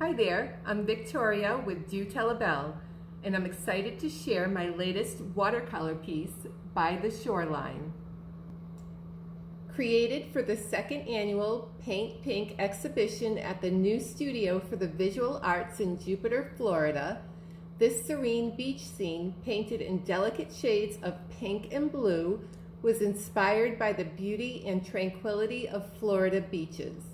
Hi there, I'm Victoria with Do Tell a Bell, and I'm excited to share my latest watercolor piece, By the Shoreline. Created for the second annual Paint Pink exhibition at the new studio for the visual arts in Jupiter, Florida, this serene beach scene, painted in delicate shades of pink and blue, was inspired by the beauty and tranquility of Florida beaches.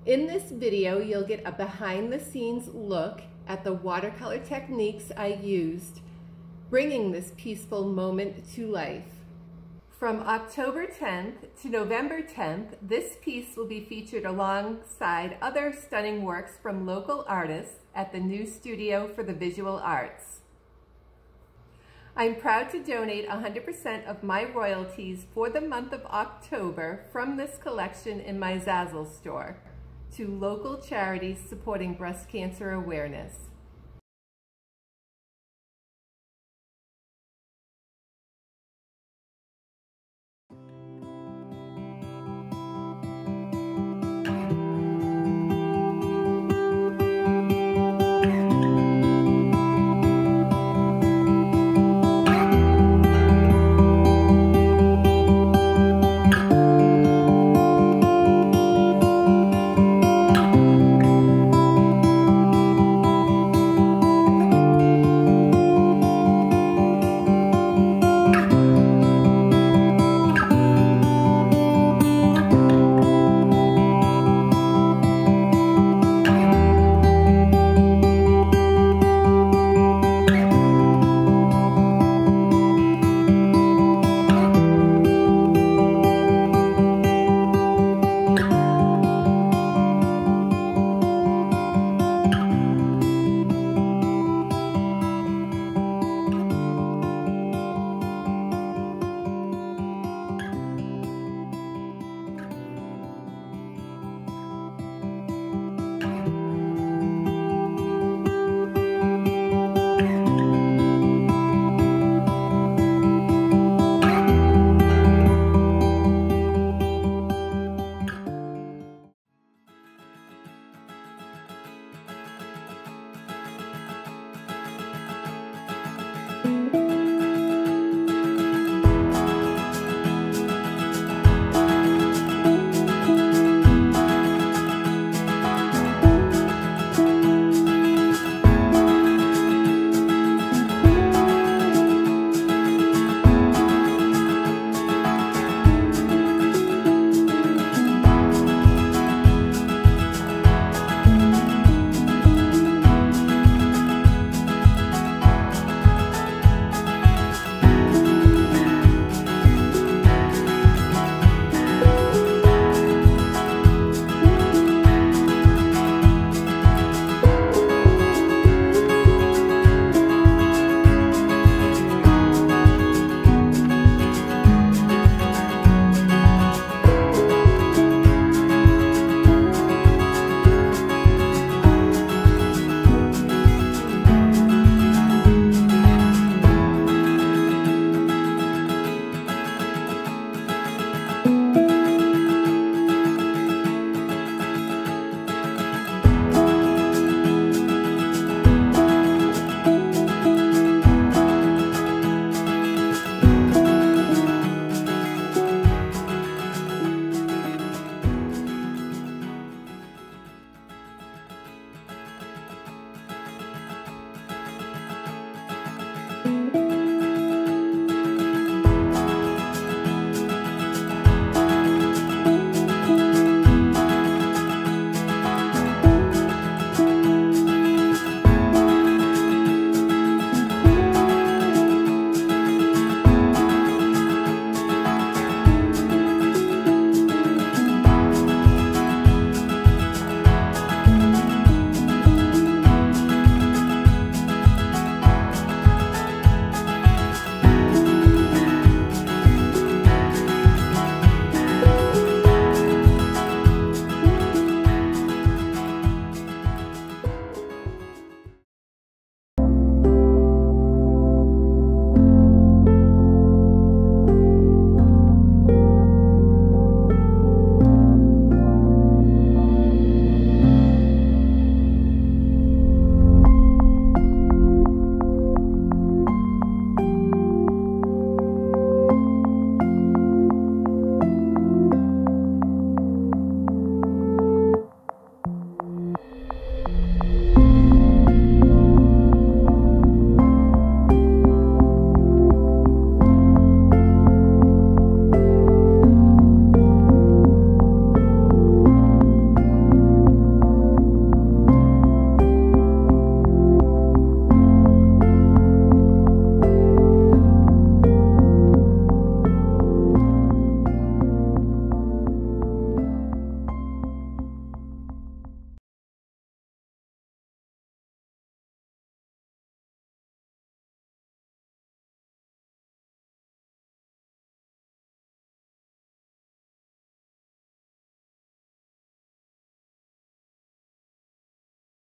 In this video, you'll get a behind-the-scenes look at the watercolor techniques I used, bringing this peaceful moment to life. From October 10th to November 10th, this piece will be featured alongside other stunning works from local artists at the new studio for the visual arts. I'm proud to donate 100% of my royalties for the month of October from this collection in my Zazzle store to local charities supporting breast cancer awareness.